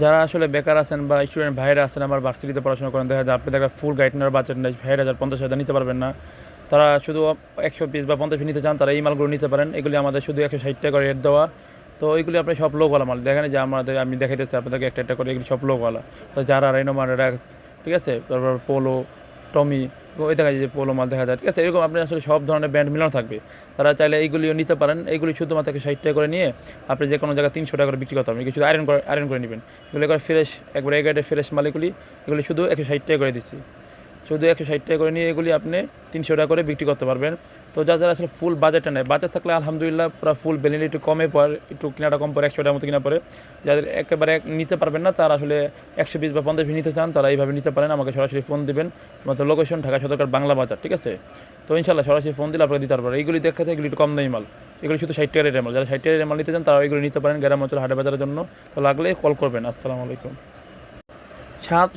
যারা আসলে বেকার আছেন বা স্টুডেন্ট ভাইরা আছেন, আমার ভার্সিটিতে পড়াশোনা করেন, দেখা যায় আপনাদের একটা ফুল গাইড নেওয়ার বাজেট নেই, 60,000 50,000 নিতে পারবেন না। তারা শুধু 100 পিস বা 50 পিস নিতে চান, তারা এই মালগুলো নিতে পারেন। এগুলি আমাদের শুধু 160 টাকা করে রেট দেওয়া। তো এইগুলি আপনি সব লোকওয়ালা মাল দেখেন, যে আমাদের আমি দেখাইতেছি আপনাদেরকে একটা একটা করে, এগুলি সব লোকওয়ালা। তো যারা রেনোমার র্যাক্স, ঠিক আছে, তারপর পোলো, টমি, ওই দেখা যায় যে পোলো মাল দেখা যায়, ঠিক আছে। এরকম আপনি আসলে সব ধরনের ব্র্যান্ড মিলানো থাকবে। তারা চাইলে এইগুলিও নিতে পারেন। এইগুলি শুধুমাত্র 60 টাকা করে নিয়ে আপনি যে কোনো জায়গায় 300 টাকা করে বিক্রি করতে পারবেন। এগুলি শুধু আয়রন করে নেবেন। এগুলো করে ফ্রেশ, একবার এই গাইডে ফ্রেশ মালিকগুলি, এগুলি শুধু 160 টাকা করে দিচ্ছি। শুধু 160 টাকা করে নিয়ে এগুলি আপনি 300 টাকা করে বিক্রি করতে পারবেন। তো যারা আসলে ফুল বাজেটটা নেয়, বাজেট থাকলে আলহামদুলিল্লাহ পুরো ফুল ভ্যালিডি একটু কমে পড়ে, একটু কেনাটা কম পড়ে, 100 টাকার মতো কিনা পড়ে। যাদের একেবারে নিতে পারবেন না, তারা আসলে 120 বা 50 নিতে চান, তারা এইভাবে নিতে পারেন। আমাকে সরাসরি ফোন দিবেন। আমাদের লোকেশন ঢাকা সদরঘাট বাংলা বাজার, ঠিক আছে। তো ইনশাল্লাহ সরাসরি ফোন দিলে আপনাকে দিতে পারবেন। এইগুলি দেখাতে এগুলি একটু কম দামি মাল, এগুলি শুধু 60 টাকা রেটের মাল। যারা 60 টাকা রেটের মাল নিতে চান, তারা এগুলো নিতে পারেন গ্রাম অঞ্চল হাটে বাজারের জন্য। তো লাগলে কল করবেন। আসসালামু আলাইকুম।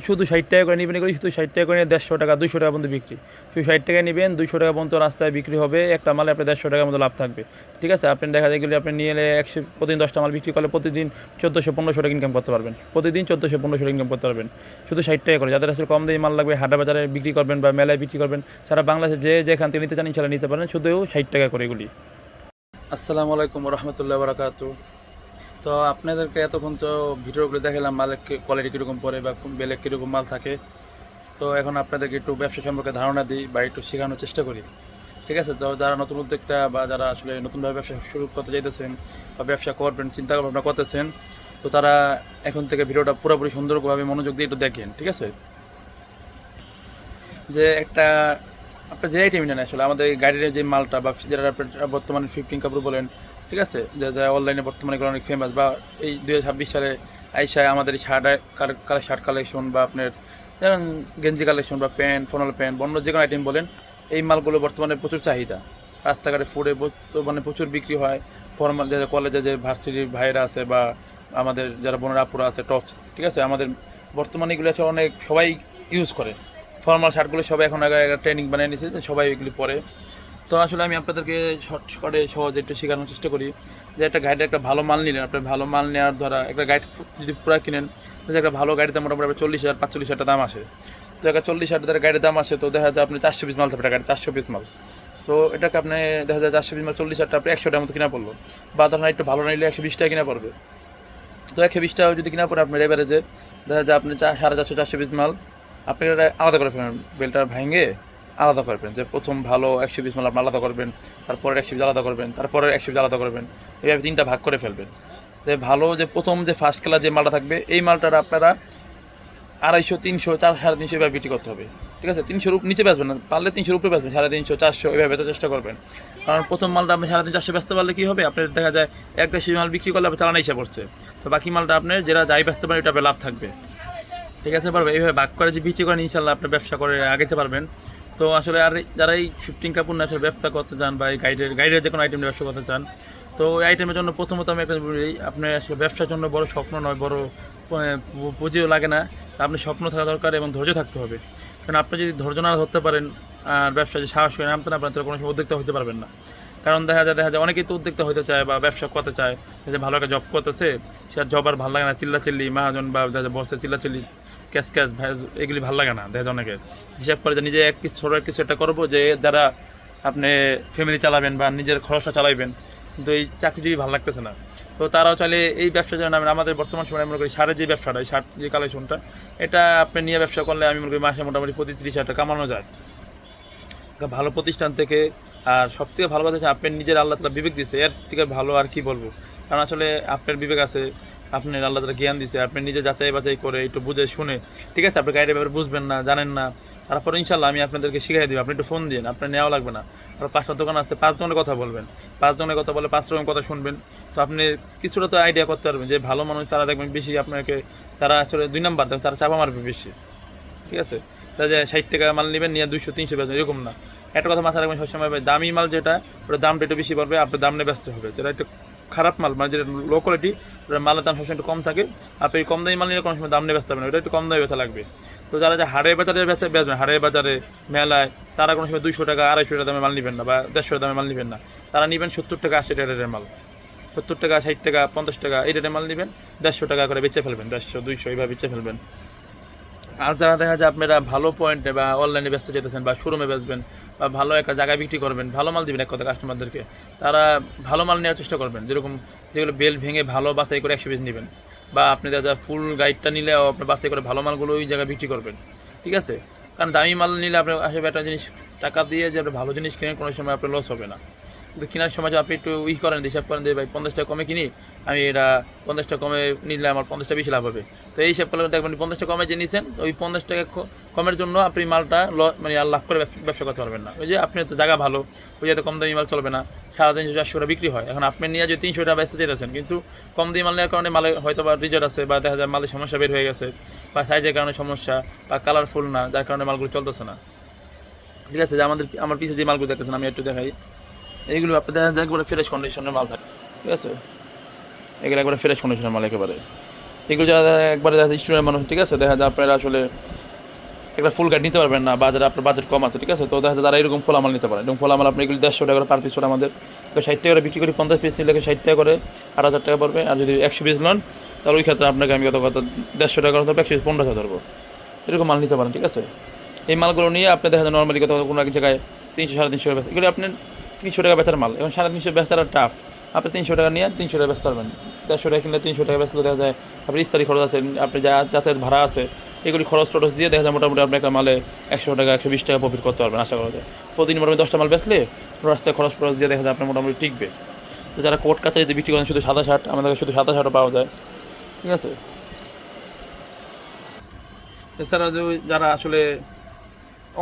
শুধু 60 টাকা করে নেবেন, এগুলি শুধু 60 টাকা করে নিয়ে 150 টাকা 200 টাকা পর্যন্ত বিক্রি। শুধু 60 টাকায় নেবেন, 200 টাকা পর্যন্ত রাস্তায় বিক্রি হবে। একটা মালে আপনার 150 টাকার মতো লাভ থাকবে, ঠিক আছে। আপনি দেখা যায় এগুলি আপনি নিয়ে এলে প্রতিদিন 10টা মাল বিক্রি করলে প্রতিদিন 1400-1500 টাকা ইনকাম করতে পারবেন। প্রতিদিন 1400-1500 টাকা ইনকাম করতে পারবেন শুধু 60 টাকা করে। যাদের আসলে কম দামি মাল লাগবে, হাটা বাজারে বিক্রি করবেন বা মেলায় বিক্রি করবেন, সারা বাংলাদেশে যে যেখান থেকে নিতে চান ইনশাল্লাহ নিতে পারেন, শুধু 60 টাকা করে এগুলি। আসসালামু আলাইকুম রহমতুল্লাহ বারাকাতু। তো আপনাদেরকে এতক্ষণ তো ভিডিওগুলো দেখালাম, মালের কোয়ালিটি কীরকম পড়ে বা বেলেগ কীরকম মাল থাকে। তো এখন আপনাদেরকে একটু ব্যবসা সম্পর্কে ধারণা দিই বা একটু শেখানোর চেষ্টা করি, ঠিক আছে। তো যারা নতুন উদ্যোক্তা বা যারা আসলে নতুনভাবে ব্যবসা শুরু করতে চাইতেছেন বা ব্যবসা করবেন চিন্তা ভাবনা করতেছেন, তো তারা এখন থেকে ভিডিওটা পুরোপুরি সুন্দরভাবে মনোযোগ দিয়ে একটু দেখেন, ঠিক আছে। যে একটা আপনার যে আইটেমই নেন আসলে, আমাদের এই গাড়ির যে মালটা বা যেটা আপনার বর্তমানে 15 কাপড় বলেন, ঠিক আছে, যা অনলাইনে বর্তমানে এগুলো অনেক ফেমাস, বা এই 2026 সালে আইসায় আমাদের এই শার্ট কালেকশন বা আপনার যেমন গেঞ্জি কালেকশন বা প্যান্ট, ফর্মাল প্যান্ট, অন্য যে কোনো আইটেম বলেন, এই মালগুলো বর্তমানে প্রচুর চাহিদা। রাস্তাঘাটে ফুডে মানে প্রচুর বিক্রি হয়। ফর্মাল যে কলেজে যে ভার্সিটির ভাইরা আছে বা আমাদের যারা বোনেরা আপুরা আছে, টপস, ঠিক আছে, আমাদের বর্তমানে এগুলো আছে অনেক সবাই ইউজ করে। ফর্মাল শার্টগুলো সবাই এখন আগে একটা ট্রেনিং বানিয়ে নিয়েছে, সবাই এগুলি পরে। তো আসলে আমি আপনাদেরকে শর্টকাটে সহজে একটু শেখানোর চেষ্টা করি যে একটা গাইডে একটা ভালো মাল নিলেন, আপনার ভালো মাল নেওয়ার দ্বারা একটা গাইড যদি পুরো কিনেন, তো একটা ভালো গাড়িতে মোটামুটি 40,000-45,000 দাম আসে। তো একটা 40,000 গাড়ির দাম আসে, তো দেখা যায় আপনি 400 পিস মাল থাকবে, গাড়ি 400 পিস মাল। তো এটাকে আপনি দেখা যায় 400 পিস মাল 40,000 আপনি 100 টাকার মতো কিনা পড়লো, বা ধরেন একটু ভালো নিলে 120 টাকা কিনা পড়বে। তো 120 টাকা যদি কিনা পড়ে আপনার এভারেজে দেখা যায় আপনি 450-400 পিস মাল আপনি এটা আলাদা করে ফেলবেন, বেলটা ভাঙে আলাদা করবেন। যে প্রথম ভালো 100 পিস মাল আপনি আলাদা করবেন, তারপরে 100 পিস আলাদা করবেন, তারপরে 100 পিস আলাদা করবেন, এইভাবে 3টা ভাগ করে ফেলবেন। যে ভালো যে প্রথম যে ফার্স্ট ক্লাস যে মালটা থাকবে, এই মালটার আপনারা 250, 300, 350 এভাবে বিক্রি করতে হবে, ঠিক আছে। 300 নিচে বেচবেন না, পারলে 300 উপরে বেচবেন, 350, 400 এভাবে বেচার চেষ্টা করবেন। কারণ প্রথম মালটা আপনি 350, 400 বেচতে পারলে কী হবে, আপনার দেখা যায় একটা সেই মাল বিক্রি করলে আপনার চালানো হিসাব পড়ছে। তো বাকি মালটা আপনার যেটা যাই বেচতে পারেন, এটা আপনার লাভ থাকবে, ঠিক আছে। পারবে এইভাবে ভাগ করে যে বিক্রি করেন, ইনশাল্লাহ আপনি ব্যবসা করে আগাতে পারবেন। তো আসলে আর যারা এই 15 কাপড় না আসলে ব্যবসা করতে চান বা এই গাইডের যে কোনো আইটেম ব্যবসা করতে চান, তো এই আইটেমের জন্য প্রথমত আমি একটা বলি, আপনার আসলে ব্যবসার জন্য বড় স্বপ্ন নয়, বড় পুঁজিও লাগে না। আপনি স্বপ্ন থাকা দরকার এবং ধৈর্য থাকতে হবে। কারণ আপনি যদি ধৈর্য না ধরতে পারেন আর ব্যবসায় যে সাহস হয়ে নামতে না পারেন, তাহলে কোনো সময় উদ্যোক্তা হতে পারবেন না। কারণ দেখা যায় অনেকেই তো উদ্যোক্তা হতে চায় বা ব্যবসা করতে চায়, যে ভালো একটা জব করতেছে, সে জব আর ভালো লাগে না, চিল্লাচিল্লি মহাজন বা বসে চিল্লাচিল্লি ক্যাশ ভাই, এগুলি ভালো লাগে না। দেখা যায় অনেকে হিসাব করে যে নিজে এক কিছু ছোটো কিছু একটা করবো, যে দ্বারা আপনি ফ্যামিলি চালাবেন বা নিজের খরচটা চালাবেন, কিন্তু এই চাকরিজীবী ভালো লাগতেছে না। তো তারাও চাইলে এই ব্যবসা যেন আমাদের বর্তমান সময় মনে করি শার্টের যে ব্যবসাটা, শার্ট যে কালেকশনটা, এটা আপনি নিয়ে ব্যবসা করলে আমি মনে করি মাসে মোটামুটি 30-30 হাজার টাকা কামানো যায় ভালো প্রতিষ্ঠান থেকে। আর সবথেকে ভালো কথা হচ্ছে আপনার নিজের আল্লাহ তাআলা বিবেক দিয়েছে, এর থেকে ভালো আর কি বলবো। কারণ আসলে আপনার বিবেক আছে, আপনার আল্লাহ তাআলা জ্ঞান দিয়েছে, আপনি নিজে যাচাই বাছাই করে একটু বুঝে শুনে, ঠিক আছে, আপনি গাড়ির ব্যাপারে বুঝবেন না, জানেন না, তারপরে ইনশাল্লাহ আমি আপনাদেরকে শিখিয়ে দেবো। আপনি একটু ফোন দিন, আপনার নেওয়া লাগবে না। আর 5টা দোকান আছে, 5 জনের কথা বলবেন, 5 জনের কথা বলে 5 রকম কথা শুনবেন। তো আপনি কিছুটা তো আইডিয়া করতে পারবেন যে ভালো মানুষ তারা দেখবেন বেশি আপনাকে, তারা আসলে 2 নাম্বার দেন, তারা চাপা মারবে বেশি, ঠিক আছে। তা যে 60 টাকা মাল নেবেন, নিয়ে 200-300 বেচবেন, এরকম না। একটা কথা মাথায় রাখবেন সবসময়, দামি মাল যেটা, ওটা দামটা একটু বেশি পড়বে, আপনার দাম নিয়ে ব্যস্ত হবে। যেটা একটু খারাপ মাল, মানে যেটা লো কোয়ালিটি, ওটা মালের দাম সবসময় একটু কম থাকে। আপনি কম দামি মাল নিলে কোনো সময় দাম নিয়ে ব্যস্ত হবে না, ওটা একটু কম দামে বেচা লাগবে। তো যারা যে হাড়ের বাজারে বেচবেন, হাড়ের বাজারে মেলায়, তারা কোনো সময় 200 টাকা 250 টাকা দামে মাল নেবেন না, বা 150 দামে মাল নেবেন না। তারা নেবেন 70 টাকা 80 টাকা রেটের মাল, 70 টাকা 60 টাকা 50 টাকা এই রেটে মাল নেবেন, 150 টাকা করে বেচে ফেলবেন, 150 200 এইভাবে বেচে ফেলবেন। আর যারা দেখা যায় আপনারা ভালো পয়েন্টে বা অনলাইনে বেচতে যেতেছেন বা শোরুমে বেচবেন বা ভালো একটা জায়গায় বিক্রি করবেন, ভালো মাল দিবেন এক কথা কাস্টমারদেরকে, তারা ভালো মাল নেওয়ার চেষ্টা করবেন, যেরকম যেগুলো বেল ভেঙে ভালো বাছাই করে 100 পিস নেবেন, বা আপনি দেখা যায় ফুল গাইডটা নিলেও আপনার বাছাই করে ভালো মালগুলো ওই জায়গায় বিক্রি করবেন, ঠিক আছে? কারণ দামি মাল নিলে আপনার আসলে একটা জিনিস টাকা দিয়ে যে আপনি ভালো জিনিস কিনেন কোনো সময় আপনার লস হবে না, কিন্তু কেনার সময় আপনি একটু করেন, হিসাব করেন যে ভাই 50 টাকা কমে কিনি, আমি এটা 50 টাকা কমে নিলে আমার 50 টাকা বেশি লাভ হবে। তো এই হিসাব করলে দেখবেন 50 টাকা কমে যে নিয়েছেন, ওই 50 টাকা কমের জন্য আপনি মালটা মানে আর লাভ করে ব্যবসা করতে পারবেন না। ওই যে আপনি তো জায়গা ভালো, ওই যাতে কম দামি মাল চলবে না, 350-400 টাকা বিক্রি হয়, এখন আপনি নিয়ে যে 300 টাকা বেচতে চাইতেছেন, কিন্তু কম দামি মাল নেওয়ার কারণে মালে হয়তো বা রিজেক্ট আছে, বা দেখা যায় মালের সমস্যা বের হয়ে গেছে, বা সাইজের কারণে সমস্যা, বা কালারফুল না, যার কারণে মালগুলো চলতেছে না, ঠিক আছে? যে আমার পিছিয়ে যে মালগুলো দেখতেছেন আমি একটু দেখাই, এইগুলো আপনার দেখা যায় একবারে ফ্রেশ কন্ডিশনের মাল থাকে, ঠিক আছে? এগুলো একবারে ফ্রেশ কন্ডিশনের মাল একেবারে। এগুলো যারা একবারে দেখা যায় স্টুডেন্ট মানুষ, ঠিক আছে, দেখা যায় আপনারা আসলে একটা ফুল গাইড নিতে পারবেন না, বা যারা আপনার বাজেট কম আছে, ঠিক আছে, তো দেখা যায় তারা এরকম ফোলা মাল নিতে পারে। এরকম ফোলা মাল আপনি এগুলো 150 টাকা করে পার পিস করে আমাদের 60 টাকা করে বিক্রি করি, 50 পিস নিলে 60 টাকা করে 8,000 টাকা পড়বে। আর যদি 100 পিস নেন তাহলে ওই ক্ষেত্রে আপনাকে আমি কত 150 টাকা করে ধরবো, 100 পিস 15,000 ধরবো, এরকম মাল নিতে পারেন, ঠিক আছে? এই মালগুলো নিয়ে আপনি দেখা যায় নর্মালি কত কোনো এক জায়গায় 300-350 টাকা বেচা, এগুলো আপনি 300 টাকা বেচার মাল, এবং 350 বেচাটা টাফ, আপনি 300 টাকা নিয়ে 300 টাকা বেচতে পারবেন। 150 টাকা কিনলে 300 টাকা বেচলে দেখা যায় আপনি ইস্তারি খরচ আছে, আপনি যা যাতায়াত ভাড়া আছে, এগুলি খরচ টরচ দিয়ে দেখা যায় মোটামুটি আপনি একটা মালে 100 টাকা 120 টাকা প্রফিট করতে পারবেন আশা করা যায়। প্রতিদিন মোটামুটি 10টা মাল বেচলে রাস্তায় খরচ টরচ দিয়ে দেখা যায় আপনার মোটামুটি টিকবে। তো যারা কোর্ট কাছারিতে বিক্রি করেন শুধু সাদা শার্ট, আমাদের শুধু সাদা শার্টও পাওয়া যায়, ঠিক আছে? এছাড়াও যে যারা আসলে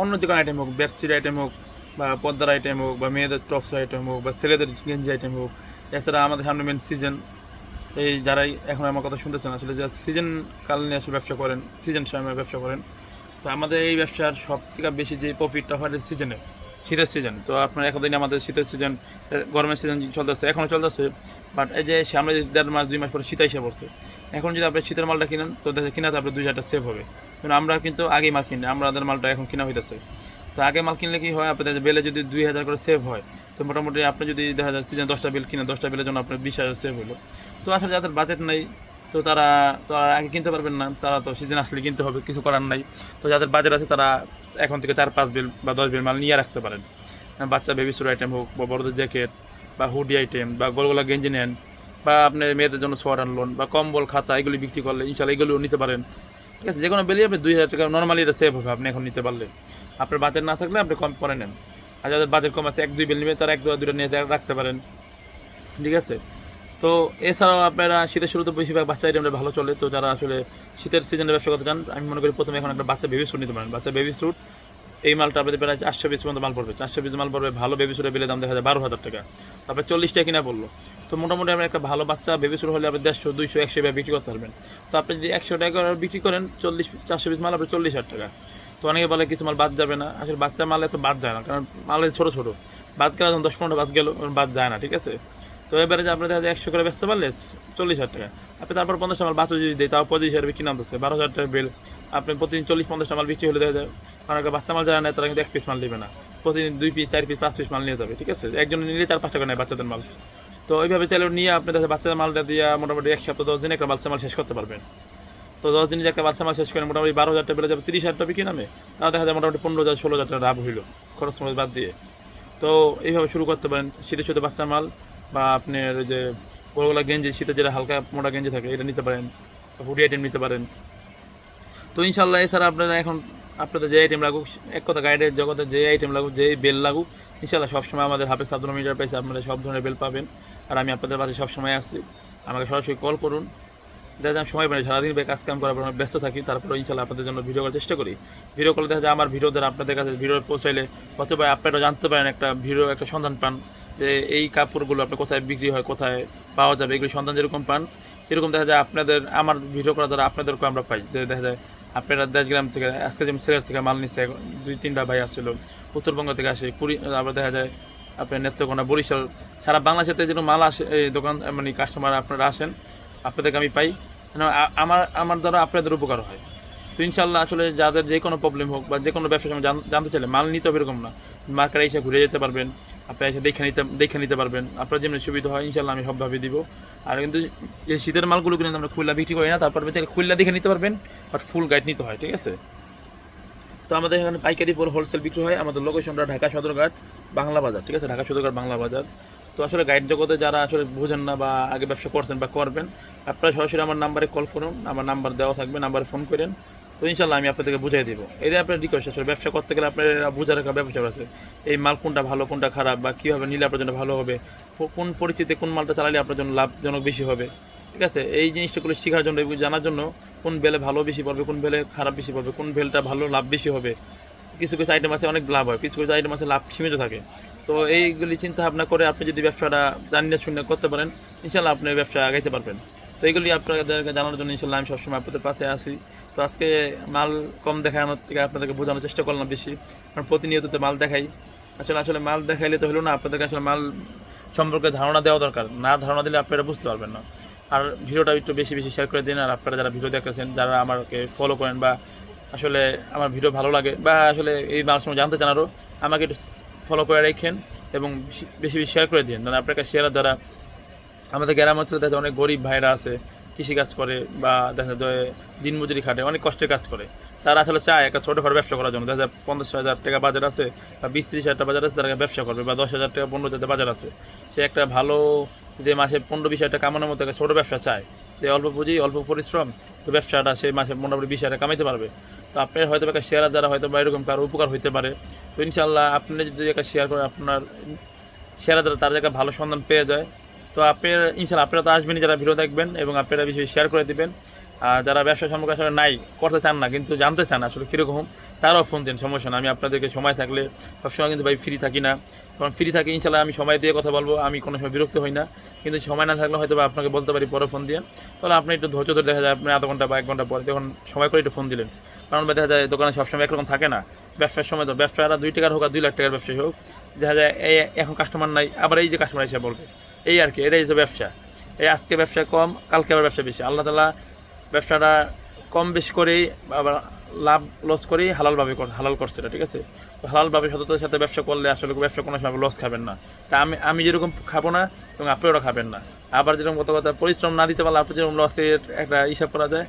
অন্য যে কোনো আইটেম হোক, বেডশিট আইটেম হোক, বা পর্দার আইটেম হোক, বা মেয়েদের টপস আইটেম হোক, বা ছেলেদের গেঞ্জি আইটেম হোক, এছাড়া আমাদের সামনে মেন সিজন, এই যারাই এখন আমার কথা শুনতেছেন আসলে যারা সিজন কাল নিয়ে আসলে ব্যবসা করেন, সিজন সময় ব্যবসা করেন, তো আমাদের এই ব্যবসার সব থেকে বেশি যে প্রফিটটা হয় সিজনে, শীতের সিজন। তো আপনার এতদিন আমাদের শীতের সিজন, গরমের সিজন চলতেছে, এখনও চলতেছে, বাট এই যে সামনে 1.5 মাস 2 মাস পরে শীত এসে পড়ছে, এখন যদি আপনি শীতের মালটা কিনেন তো দেখে কিনাতে আপনার 2,000 টাকা সেভ হবে। কিন্তু আমরা কিন্তু আগেই মাল কিনি, আমাদের মালটা এখন কিনা হইতেছে। তো আগে মাল কিনলে কি হয়, আপনাদের বেলে যদি 2,000 করে সেভ হয়, তো মোটামুটি আপনি যদি দেখা যায় সিজন 10টা বিল কিনে 10টা বিলের জন্য আপনার 20,000 সেভ হলো। তো আসলে যাদের বাজেট নেই, তো তারা তো আর আগে কিনতে পারবেন না, তারা তো সিজন আসলে কিনতে হবে, কিছু করার নাই। তো যাদের বাজেট আছে তারা এখন থেকে 4-5 বিল বা 10 বিল মাল নিয়ে রাখতে পারেন। বাচ্চা বেবি স্যুট আইটেম হোক, বা বড়দের জ্যাকেট, বা হুডি আইটেম, বা গোলগোলা গেঞ্জি নেন, বা আপনার মেয়েদের জন্য সোয়াটার লোন বা কম্বল খাতা, এগুলি বিক্রি করলে ইনশাল্লাহ এগুলিও নিতে পারেন, ঠিক আছে? যে কোনো বেলিয়ে আপনি 2,000 টাকা নর্মালি এটা সেভ হবে আপনি এখন নিতে পারলে। আপনার বাজেট না থাকলে আপনি কম করে নেন, আর যাদের বাজেট কম আছে 1-2 বিল নেবেন তারা 1-2 নিয়ে রাখতে পারেন, ঠিক আছে? তো এছাড়াও আপনারা শীতের শুরুতে বেশিরভাগ বাচ্চা আইটেমটা ভালো চলে। তো যারা আসলে শীতের সিজনে ব্যবসা করতে চান, আমি মনে করি প্রথমে এখন একটা বাচ্চা বেবি স্যুট নিতে পারেন। বাচ্চা বেবি স্যুট এই মালটা আপনাদের প্রায় 400 পিস পর্যন্ত মাল পড়বে, 400 পিস মাল পড়বে। ভালো বেবি স্যুটের বিলের দাম দেখা যায় 12,000 টাকা, তারপরে 40 টাকা কিনা পড়লো। তো মোটামুটি আপনি একটা ভালো বাচ্চা বেবি স্যুট হলে আপনি 150, 200, 100 টাকা বিক্রি করতে পারবেন। তো আপনি যদি 100 টাকা বিক্রি করেন 400 পিস মাল, আপনি 40,000 টাকা। তো অনেকে বলে কিছু মাল বাদ যাবে না, আসলে বাচ্চা মালে তো বাদ যায় না, কারণ মাল ছোটো ছোটো, বাদ গেলে 10-15 বাদ গেল, বাদ যায় না, ঠিক আছে? তো এবারে যে আপনার দেখা যায় 100 করে বেচতে পারলে 40,000 টাকা, আপনি তারপর 50 মাল বাচ্চা যদি দেয় তাও 25,000 টাকা কিনে আনতেছে, 12,000 টাকা বিল। আপনি প্রতিদিন 40-50 মাল বিক্রি হলে দেখা যায়, কারণ বাচ্চা মাল যারা নেয় তারা কিন্তু 1 পিস মাল নেবে না, প্রতিদিন 2 পিস 4 পিস 5 পিস মাল নিয়ে যাবে, ঠিক আছে? একজন নিলে 4-5 টাকা নেয় বাচ্চাদের মাল। তো ওইভাবে চাইলে নিয়ে আপনি দেখা বাচ্চাদের মালটা দিয়ে মোটামুটি 1 সপ্তাহ 10 দিনে একটা বাচ্চা মাল শেষ করতে পারবেন। তো 10 দিনে যে একটা বাচ্চা মাল শেষ করেন মোটামুটি 12,000 টাকা বেড়ে যাবে, 30,000 টাকা বিক্রি নামে, তাও দেখা যায় মোটামুটি 15,000-16,000 টাকা লাভ হইলো খরচ বাদ দিয়ে। তো এইভাবে শুরু করতে পারেন শীতের সাথে বাচ্চার মাল, বা আপনার ওই যে বড়গুলা গেঞ্জি, শীতের যেটা হালকা মোটা গেঞ্জি থাকে এটা নিতে পারেন, হুডি আইটেম নিতে পারেন। তো ইনশাল্লাহ এছাড়া আপনারা এখন আপনাদের যে আইটেম লাগুক, এক কথা গাইডের জগতে যে আইটেম লাগুক, যে বেল লাগুক, ইনশাল্লাহ সবসময় আমাদের হাফেজ সাদুল মিটার পাইছে আপনারা সব ধরনের বেল পাবেন। আর আমি আপনাদের পাশে সবসময় আসছি, আমাকে সরাসরি কল করুন। দেখা যায় আমি সময় পাই, সারাদিন কাজ কাম করার পর আমি ব্যস্ত থাকি, তারপরে ইনশাল্লাহ আপনাদের জন্য ভিডিও করার চেষ্টা করি। ভিডিও করলে দেখা যায় আমার ভিডিও দ্বারা আপনাদের কাছে ভিডিও পৌঁছাইলে অথবা আপনারা জানতে পারেন, একটা ভিডিও একটা সন্ধান পান যে এই কাপড়গুলো আপনার কোথায় বিক্রি হয়, কোথায় পাওয়া যাবে, এগুলি সন্ধান যেরকম পান এরকম দেখা যায় আপনাদের আমার ভিডিও করার দ্বারা আপনাদেরকেও আমরা পাই। যে দেখা যায় আপনারা দেশগ্রাম থেকে আজকে যেমন সিলেট থেকে মাল নিচ্ছে 2-3টা ভাই আসছিল, উত্তরবঙ্গ থেকে আসে আবার দেখা যায় আপনার নেত্রকোনা, বরিশাল, সারা বাংলাদেশেতে যেন মাল আসে এই দোকান মানে কাস্টমার আপনারা আসেন, আপনাদেরকে আমি পাই, আমার দ্বারা আপনাদের উপকার হয়। তো ইনশাল্লাহ আসলে যাদের যে কোনো প্রবলেম হোক বা যে কোনো ব্যবসার সময় জানতে চাইলে মাল নিতে হবে এরকম না, মার্কেটে এসে ঘুরে যেতে পারবেন, আপনি এসে দেখে নিতে পারবেন, আপনার যেমনি সুবিধা হয় ইনশাল্লাহ আমি সবভাবে দিব। আর কিন্তু এই শীতের মালগুলো কিন্তু আমরা খুলনা বিক্রি করি না, তারপর খুলনা দেখে নিতে পারবেন, বাট ফুল গাইড নিতে হয়, ঠিক আছে। তো আমাদের এখানে পাইকারি পর হোলসেল বিক্রি হয়। আমাদের লোকেশনটা ঢাকা সদরঘাট বাংলা বাজার, ঠিক আছে, ঢাকা সদরঘাট বাংলা বাজার। তো আসলে গাইড জগতে যারা আসলে বুঝেন না বা আগে ব্যবসা করছেন বা করবেন, আপনারা সরাসরি আমার নাম্বারে কল করুন, আমার নাম্বার দেওয়া থাকবে, নাম্বারে ফোন করেন। তো ইনশাল্লাহ আমি আপনাদেরকে বুঝাই দেবো। এটাই আপনার রিকোয়েস্ট। আসলে ব্যবসা করতে গেলে আপনার বোঝার একটা ব্যবসা আছে, এই মাল কোনটা ভালো কোনটা খারাপ, বা কীভাবে নিলে আপনার জন্য ভালো হবে, কোন পরিস্থিতিতে কোন মালটা চালালে আপনার জন্য লাভজনক বেশি হবে, ঠিক আছে। এই জিনিসটাগুলো শেখার জন্য, জানার জন্য, কোন বেলে ভালো বেশি পড়বে, কোন বেলে খারাপ বেশি পড়বে, কোন বেলটা ভালো লাভ বেশি হবে। কিছু কিছু আইটেম আছে অনেক লাভ হয়, কিছু কিছু আইটেম আছে লাভ সীমিত থাকে। তো এইগুলি চিন্তা ভাবনা করে আপনি যদি ব্যবসাটা জানিয়ে শুনে করতে পারেন, ইনশাল্লাহ আপনি ব্যবসা আগাইতে পারবেন। তো এইগুলি আপনাদেরকে জানার জন্য ইনশাল্লাহ আমি সবসময় আপনাদের পাশে আসি। তো আজকে মাল কম দেখানোর থেকে আপনাদেরকে বোঝানোর চেষ্টা করলাম বেশি, কারণ প্রতিনিয়ত তো মাল দেখাই। আসলে মাল দেখাইলে তো হলো না, আপনাদেরকে আসলে মাল সম্পর্কে ধারণা দেওয়া দরকার। না ধারণা দিলে আপনারা বুঝতে পারবেন না। আর ভিডিওটা একটু বেশি বেশি শেয়ার করে দিন। আর আপনারা যারা ভিডিও দেখতেছেন, যারা আমাকে ফলো করেন বা আসলে আমার ভিডিও ভালো লাগে বা আসলে এই মাল সময় জানতে চান আরও, আমাকে একটু ফলো করে রাখেন এবং বেশি বেশি শেয়ার করে দিন। কারণ আপনার কাছে শেয়ারের দ্বারা আমাদের গ্রাম অঞ্চলে দেখা যায় অনেক গরিব ভাইরা আছে, কৃষিকাজ করে বা দেখা যায় দিনমজুরি খাটে, অনেক কষ্টের কাজ করে। তারা আসলে চায় একটা ছোটোখাটো ব্যবসা করার জন্য। দেখা যায় 50,000 টাকা বাজার আছে বা 20-30 হাজার টাকা বাজার আছে, তারা ব্যবসা করবে, বা 10,000 টাকা 15,000 টাকা বাজার আছে। সে একটা ভালো যে মাসে 15-20 হাজার টাকা কামানোর মতো একটা ছোটো ব্যবসা চায়, যে অল্প পুঁজি অল্প পরিশ্রম, তো ব্যবসাটা সেই মাসে মোটামুটি 20,000 টাকা কামাইতে পারবে। তো আপনার হয়তো একটা শেয়ারের দ্বারা হয়তো বা এরকম কারো উপকার হইতে পারে। তো ইনশাল্লাহ আপনি যদি একটা শেয়ার করে আপনার শেয়ারের দ্বারা তার জায়গায় ভালো সন্ধান পেয়ে যায়, তো আপনার ইনশাল্লাহ আপনারা তো আসবেনই যারা ভিডিও দেখবেন, এবং আপনারা বেশি শেয়ার করে দেবেন। আর যারা ব্যবসা সম্পর্কে আসলে নাই, করতে চান না, কিন্তু জানতে চান আসলে কীরকম, তারাও ফোন দিন, সমস্যা না। আমি আপনাদেরকে সময় থাকলে, সবসময় কিন্তু ভাই ফ্রি থাকি না, তখন ফ্রি থাকি ইনশাল্লাহ আমি সময় দিয়ে কথা বলবো, আমি কোনো সময় বিরক্ত হই না। কিন্তু সময় না থাকলে হয়তো বা আপনাকে বলতে পারি পরে ফোন দিয়ে, তাহলে আপনি একটু ধৈর্য ধরে, দেখা যায় আপনি আধা ঘন্টা বা 1 ঘন্টা পরে যখন সময় করে একটু ফোন দিলেন। কারণ দেখা যায় দোকানে সবসময় একরকম থাকে না। ব্যবসার সময় তো ব্যবসাটা 2 টাকার হোক আর 2 লাখ টাকার ব্যবসায়ী হোক, দেখা যায় এই এখন কাস্টমার নাই, আবার এই যে কাস্টমার এসে বলবে, এই আর কি, এটাই যে ব্যবসা। এই আজকে ব্যবসা কম, কালকে আবার ব্যবসা বেশি। আল্লাহ তাআলা ব্যবসাটা কম বেশি করেই, আবার লাভ লস করেই হালাল করছে এটা, ঠিক আছে। তো হালালভাবে সততার সাথে ব্যবসা করলে আসলে ব্যবসা কোনো সময় লস খাবেন না। তা আমি যেরকম খাবো না, এবং আপনারা খাবেন না। আবার যেরকম কথা পরিশ্রম না দিতে পারলে আপনি যেরকম লসের একটা হিসাব করা যায়,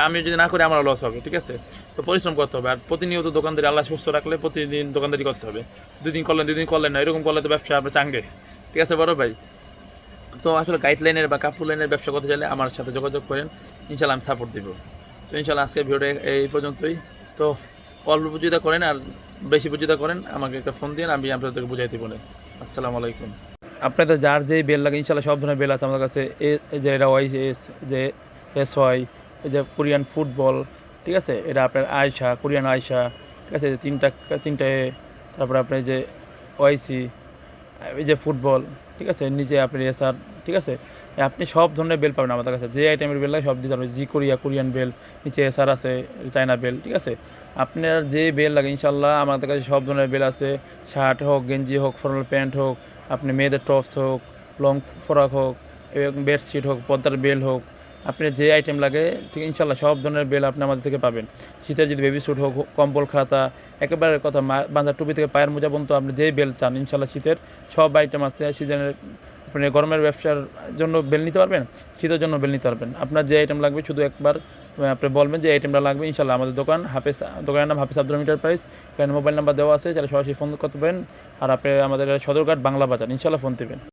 আমি যদি না করি আমারও লস হবে, ঠিক আছে। তো পরিশ্রম করতে হবে। আর প্রতিনিয়ত দোকানদারি আল্লাহ সুস্থ রাখলে প্রতিদিন দোকানদারি করতে হবে। 2 দিন করলেন না, এরকম করলে তো ব্যবসা আপনার চাঙ্গে, ঠিক আছে বড় ভাই। তো আসলে গাইডলাইনের বা কাপড় লাইনের ব্যবসা করতে চাইলে আমার সাথে যোগাযোগ করেন, ইনশাল্লাহ আমি সাপোর্ট দিব। তো ইনশাল্লাহ আজকে ভিডিওটা এই পর্যন্তই। তো অল্প পুঁজিটা করেন আর বেশি পুঁজিটা করেন, আমাকে একটা ফোন দিন, আমি আপনাদেরকে বুঝাইতে বলে। আসসালামু আলাইকুম। আপনাদের যার যেই বেল লাগে ইনশাল্লাহ সব ধরনের বেল আছে আমাদের কাছে। যে এটা ওয়াইএস, যে SY, এই যে কোরিয়ান ফুটবল, ঠিক আছে, এটা আপনার আয়শা, কোরিয়ান আয়শা, ঠিক আছে, 3টা তারপরে আপনার যে OIC, এই যে ফুটবল, ঠিক আছে, নিচে আপনি SR, ঠিক আছে। আপনি সব ধরনের বেল পাবেন আমাদের কাছে, যে আইটেমের বেল লাগে সব দিতে পারবেন। কোরিয়ান বেল, নিচে SR আছে, চায়না বেল, ঠিক আছে। আপনার যে বেল লাগে ইনশাল্লাহ আমাদের কাছে সব ধরনের বেল আছে। শার্ট হোক, গেঞ্জি হোক, ফর্মাল প্যান্ট হোক, আপনি মেয়েদের টপস হোক, লং ফ্রক হোক, এবং বেডশিট হোক, পর্দার বেল হোক, আপনি যে আইটেম লাগে, ঠিক ইনশাল্লাহ সব ধরনের বেল আপনি আমাদের থেকে পাবেন। শীতের যদি বেবি স্যুট হোক, কম্বল খাতা, একেবারে কথা বাঁধা টুপি থেকে পায়ের মোজা পর্যন্ত আপনি যেই বেল চান ইনশাল্লাহ শীতের সব আইটেম আছে। সিজনের আপনি গরমের ব্যবসার জন্য বেল নিতে পারবেন, শীতের জন্য বেল নিতে পারবেন। আপনার যে আইটেম লাগবে শুধু একবার আপনি বলবেন যে আইটেমটা লাগবে, ইনশাল্লাহ আমাদের দোকানের নাম হাফেজ আব্দুল মিটার প্রাইস। এখানে মোবাইল নাম্বার দেওয়া আছে, যারা সরাসরি ফোন করতে পারেন। আর আপনি আমাদের সদরঘাট বাংলা বাজার, ইনশাল্লাহ ফোন দেবেন।